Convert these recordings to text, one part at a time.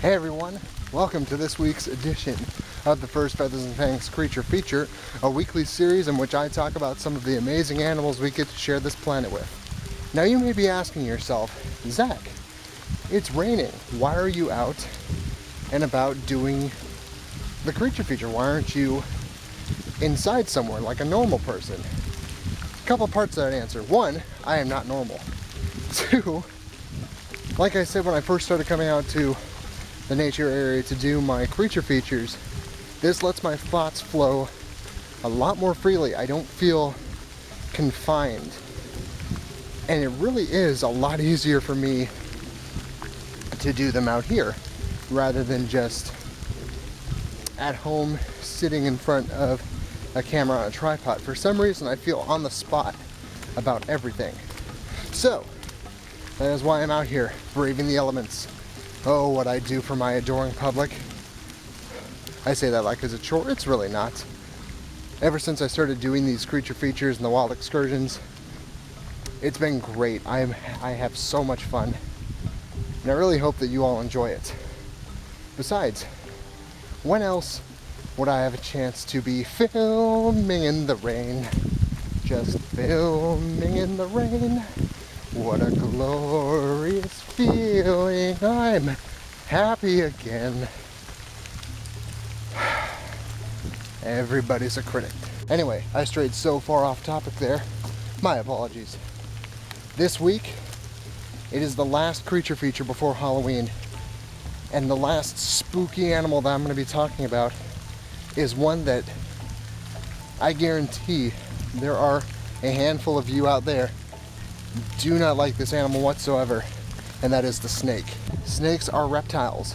Hey everyone, welcome to this week's edition of the First Feathers and Fangs Creature Feature, a weekly series in which I talk about some of the amazing animals we get to share this planet with. Now you may be asking yourself, Zach, it's raining, why are you out and about doing the creature feature? Why aren't you inside somewhere like a normal person? A couple parts of that answer. One, I am not normal. Two, like I said when I first started coming out to the nature area to do my creature features, this lets my thoughts flow a lot more freely. I don't feel confined. And it really is a lot easier for me to do them out here rather than just at home sitting in front of a camera on a tripod. For some reason I feel on the spot about everything. So that is why I'm out here braving the elements. Oh, what I do for my adoring public. I say that like it's a chore. It's really not. Ever since I started doing these creature features and the wild excursions, it's been great. I have so much fun. And I really hope that you all enjoy it. Besides, when else would I have a chance to be filming in the rain? Just filming in the rain. What a glorious feeling. I'm happy again. Everybody's a critic. Anyway, I strayed so far off topic there. My apologies. This week, it is the last creature feature before Halloween. And the last spooky animal that I'm going to be talking about is one that I guarantee there are a handful of you out there do not like this animal whatsoever, and that is the snake. Snakes are reptiles,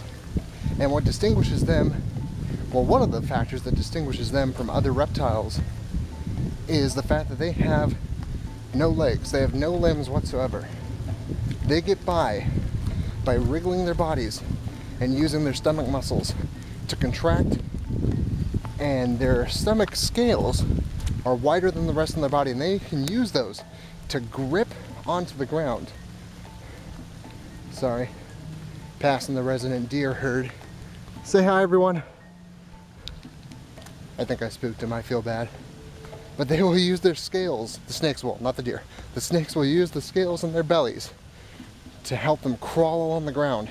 and what distinguishes them, well, one of the factors that distinguishes them from other reptiles is the fact that they have no legs. They have no limbs whatsoever. They get by wriggling their bodies and using their stomach muscles to contract, and their stomach scales are wider than the rest of their body, and they can use those to grip onto the ground. Sorry, passing the resident deer herd. Say hi, everyone. I think I spooked him, I feel bad. But they will use their scales, the snakes will, not the deer. The snakes will use the scales in their bellies to help them crawl along the ground.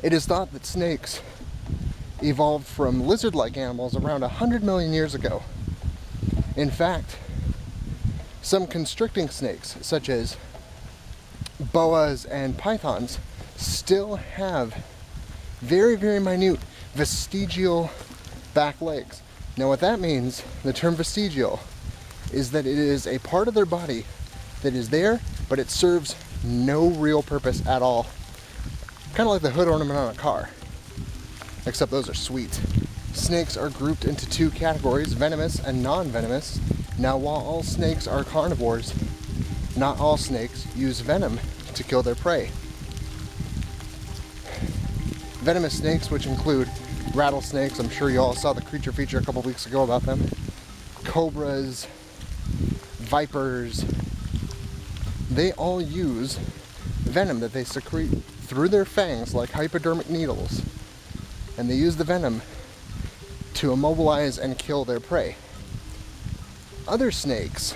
It is thought that snakes evolved from lizard-like animals around 100 million years ago. In fact, some constricting snakes, such as boas and pythons, still have very, very minute vestigial back legs. Now what that means, the term vestigial, is that it is a part of their body that is there, but it serves no real purpose at all. Kind of like the hood ornament on a car, except those are sweet. Snakes are grouped into two categories, venomous and non-venomous. Now, while all snakes are carnivores, not all snakes use venom to kill their prey. Venomous snakes, which include rattlesnakes, I'm sure you all saw the creature feature a couple weeks ago about them, cobras, vipers, they all use venom that they secrete through their fangs like hypodermic needles, and they use the venom to immobilize and kill their prey. Other snakes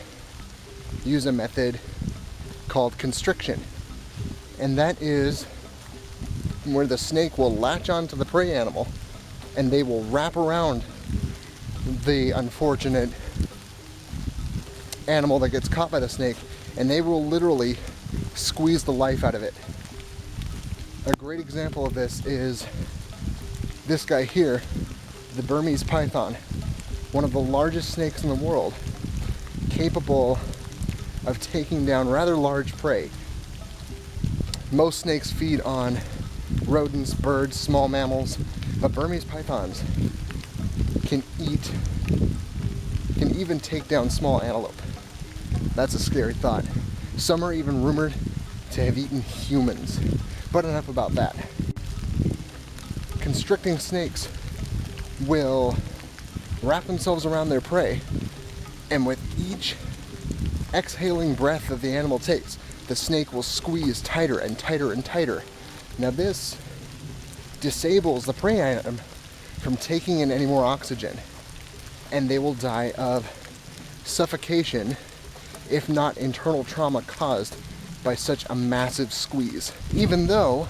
use a method called constriction, and that is where the snake will latch onto the prey animal and they will wrap around the unfortunate animal that gets caught by the snake, and they will literally squeeze the life out of it. A great example of this is this guy here, the Burmese python, one of the largest snakes in the world, capable of taking down rather large prey. Most snakes feed on rodents, birds, small mammals, but Burmese pythons can even take down small antelope. That's a scary thought. Some are even rumored to have eaten humans. But enough about that. Constricting snakes will wrap themselves around their prey, and with each exhaling breath that the animal takes, the snake will squeeze tighter and tighter and tighter Now this disables the prey item from taking in any more oxygen, and they will die of suffocation, if not internal trauma caused by such a massive squeeze. Even though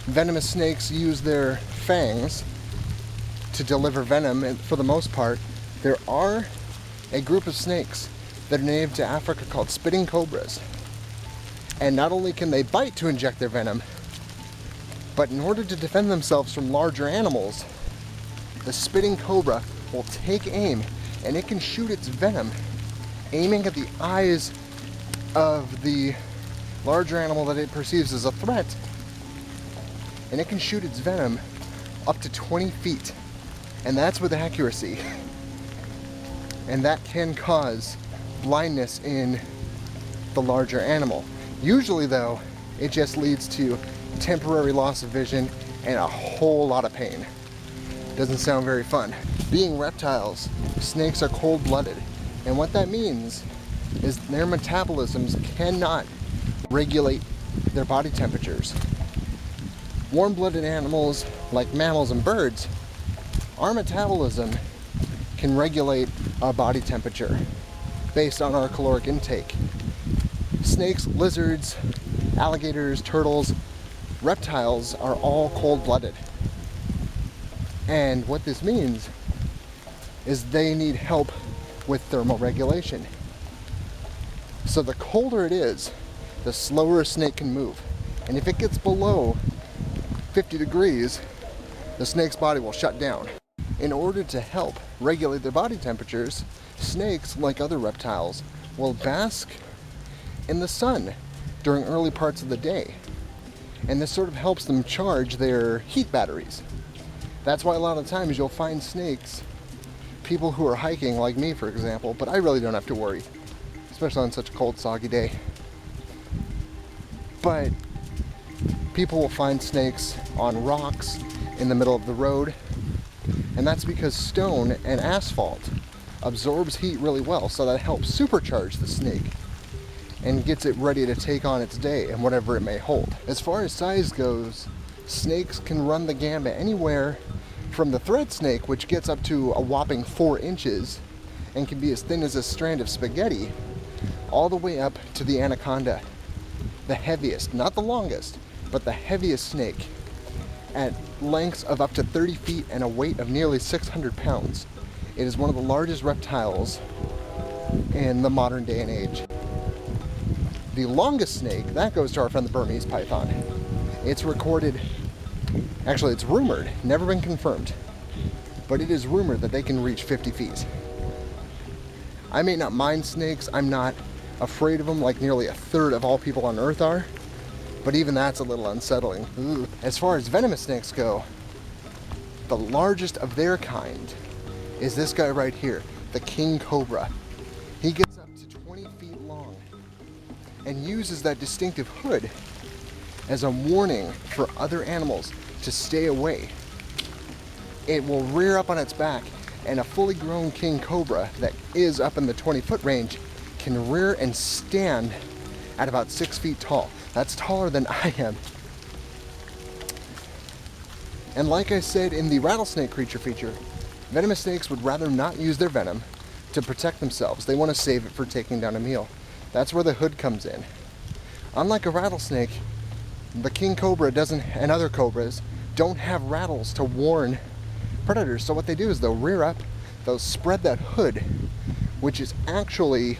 venomous snakes use their fangs to deliver venom, and for the most part, there are a group of snakes that are native to Africa called spitting cobras. And not only can they bite to inject their venom, but in order to defend themselves from larger animals, the spitting cobra will take aim and it can shoot its venom, aiming at the eyes of the larger animal that it perceives as a threat, and it can shoot its venom up to 20 feet, and that's with accuracy. And that can cause blindness in the larger animal. Usually though, it just leads to temporary loss of vision and a whole lot of pain. Doesn't sound very fun. Being reptiles, snakes are cold-blooded, and what that means is their metabolisms cannot regulate their body temperatures. Warm-blooded animals like mammals and birds, our metabolism can regulate our body temperature based on our caloric intake. Snakes, lizards, alligators, turtles, reptiles are all cold-blooded. And what this means is they need help with thermal regulation. So the colder it is, the slower a snake can move. And if it gets below 50 degrees, the snake's body will shut down. In order to help regulate their body temperatures, snakes, like other reptiles, will bask in the sun during early parts of the day. And this sort of helps them charge their heat batteries. That's why a lot of times you'll find snakes, people who are hiking, like me for example, but I really don't have to worry, especially on such a cold, soggy day. But people will find snakes on rocks in the middle of the road, and that's because stone and asphalt absorbs heat really well, so that helps supercharge the snake and gets it ready to take on its day and whatever it may hold. As far as size goes, snakes can run the gambit anywhere from the thread snake, which gets up to a whopping 4 inches and can be as thin as a strand of spaghetti, all the way up to the anaconda, the heaviest, not the longest, but the heaviest snake, at lengths of up to 30 feet and a weight of nearly 600 pounds. It is one of the largest reptiles in the modern day and age. The longest snake, that goes to our friend the Burmese python. It's recorded, actually it's rumored, never been confirmed, but it is rumored that they can reach 50 feet. I may not mind snakes, I'm not afraid of them like nearly a third of all people on Earth are, but even that's a little unsettling. Ugh. As far as venomous snakes go, the largest of their kind is this guy right here, the king cobra. He gets up to 20 feet long and uses that distinctive hood as a warning for other animals to stay away. It will rear up on its back, and a fully grown king cobra that is up in the 20-foot range can rear and stand at about 6 feet tall. That's taller than I am. And like I said in the rattlesnake creature feature, venomous snakes would rather not use their venom to protect themselves. They want to save it for taking down a meal. That's where the hood comes in. Unlike a rattlesnake, the king cobra doesn't, and other cobras, don't have rattles to warn predators. So what they do is they'll rear up, they'll spread that hood, which is actually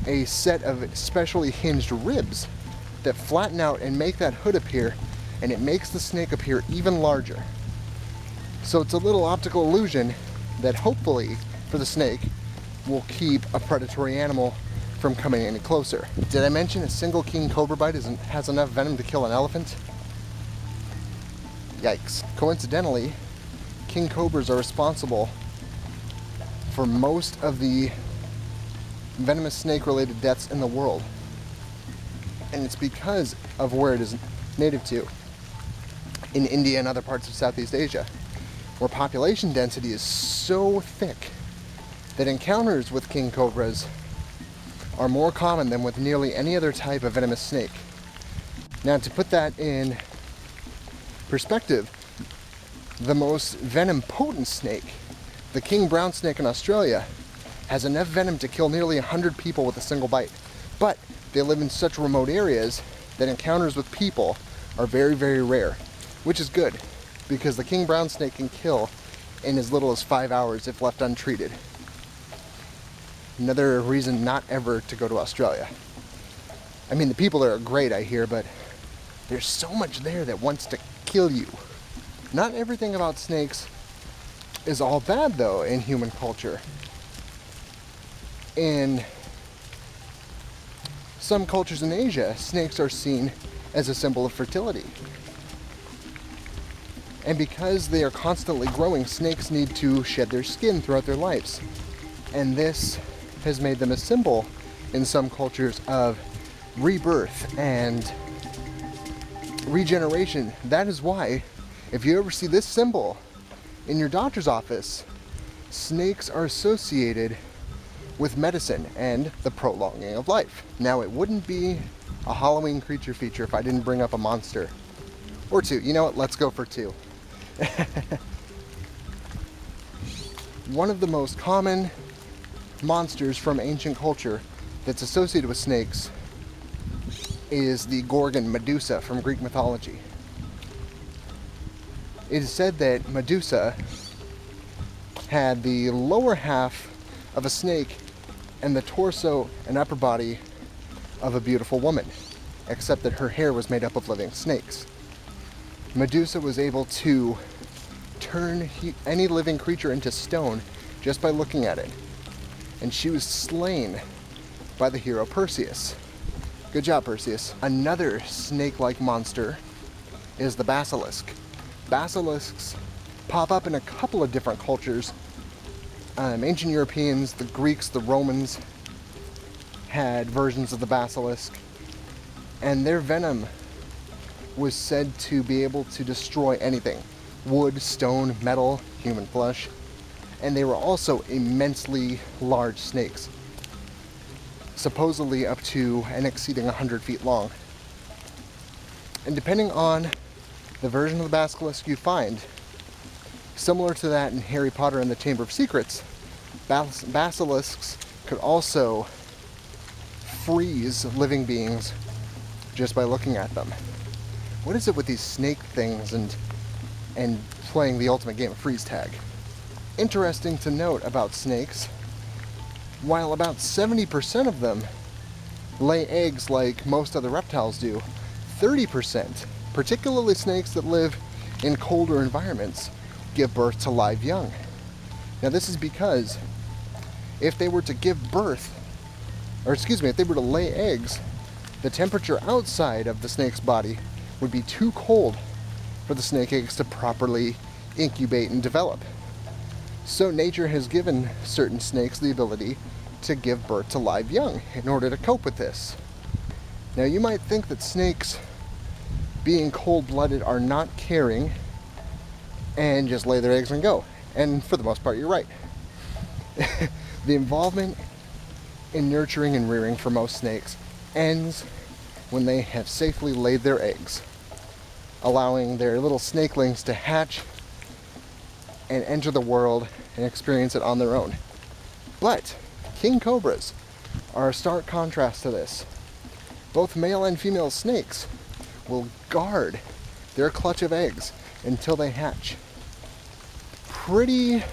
a set of specially hinged ribs that flatten out and make that hood appear, and it makes the snake appear even larger. So it's a little optical illusion that hopefully, for the snake, will keep a predatory animal from coming any closer. Did I mention a single king cobra bite has enough venom to kill an elephant? Yikes. Coincidentally, king cobras are responsible for most of the venomous snake-related deaths in the world. And it's because of where it is native to, in India and other parts of Southeast Asia, where population density is so thick that encounters with king cobras are more common than with nearly any other type of venomous snake. Now, to put that in perspective, the most venom potent snake, the king brown snake in Australia, has enough venom to kill nearly 100 people with a single bite. But they live in such remote areas that encounters with people are very, very rare, which is good because the king brown snake can kill in as little as 5 hours if left untreated. Another reason not ever to go to Australia. I mean, the people there are great, I hear, but there's so much there that wants to kill you. Not everything about snakes is all bad, though, in human culture. In some cultures in Asia, snakes are seen as a symbol of fertility. And because they are constantly growing, snakes need to shed their skin throughout their lives. And this has made them a symbol in some cultures of rebirth and regeneration. That is why, if you ever see this symbol in your doctor's office, snakes are associated with medicine and the prolonging of life. Now, it wouldn't be a Halloween creature feature if I didn't bring up a monster. Or two. You know what? Let's go for two. One of the most common monsters from ancient culture that's associated with snakes is the Gorgon Medusa from Greek mythology. It is said that Medusa had the lower half of a snake and the torso and upper body of a beautiful woman, except that her hair was made up of living snakes. Medusa was able to turn any living creature into stone just by looking at it, and she was slain by the hero Perseus. Good job, Perseus. Another snake-like monster is the basilisk. Basilisks pop up in a couple of different cultures. Ancient Europeans, the Greeks, the Romans had versions of the basilisk, and their venom was said to be able to destroy anything: wood, stone, metal, human flesh. And they were also immensely large snakes, supposedly up to and exceeding 100 feet long. And depending on the version of the basilisk you find, similar to that in Harry Potter and the Chamber of Secrets, basilisks could also freeze living beings just by looking at them. What is it with these snake things and playing the ultimate game of freeze tag? Interesting to note about snakes, while about 70% of them lay eggs like most other reptiles do, 30%, particularly snakes that live in colder environments, give birth to live young. Now, this is because if they were to give birth, if they were to lay eggs, the temperature outside of the snake's body would be too cold for the snake eggs to properly incubate and develop. So nature has given certain snakes the ability to give birth to live young in order to cope with this. Now, you might think that snakes, being cold-blooded, are not caring and just lay their eggs and go. And for the most part, you're right. The involvement in nurturing and rearing for most snakes ends when they have safely laid their eggs, allowing their little snakelings to hatch and enter the world and experience it on their own. But king cobras are a stark contrast to this. Both male and female snakes will guard their clutch of eggs until they hatch. Pretty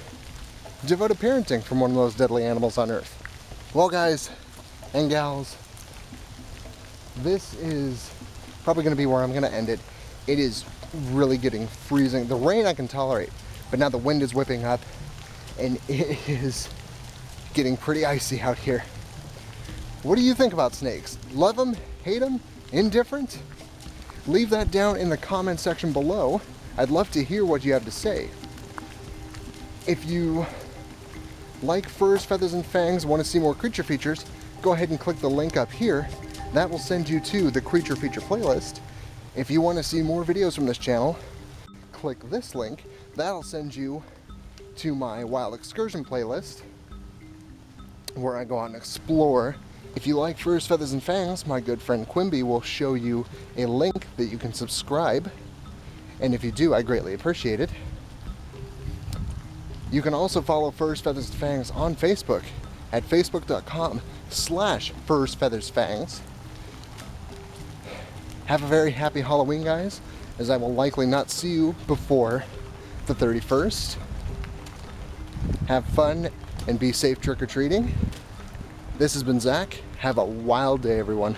devoted parenting from one of those deadly animals on Earth. Well, guys and gals, this is probably going to be where I'm going to end it. It is really getting freezing. The rain I can tolerate, but now the wind is whipping up and it is getting pretty icy out here. What do you think about snakes? Love them? Hate them? Indifferent? Leave that down in the comment section below. I'd love to hear what you have to say. If you like furs, feathers, and fangs, want to see more creature features, go ahead and click the link up here. That will send you to the creature feature playlist. If you want to see more videos from this channel, click this link. That'll send you to my wild excursion playlist, where I go out and explore If you like Furs, Feathers, and Fangs, my good friend Quimby will show you a link that you can subscribe. And if you do, I greatly appreciate it. You can also follow Furs, Feathers, and Fangs on Facebook at facebook.com/Furs, Feathers, Fangs. Have a very happy Halloween, guys, as I will likely not see you before the 31st. Have fun and be safe trick-or-treating. This has been Zach. Have a wild day, everyone.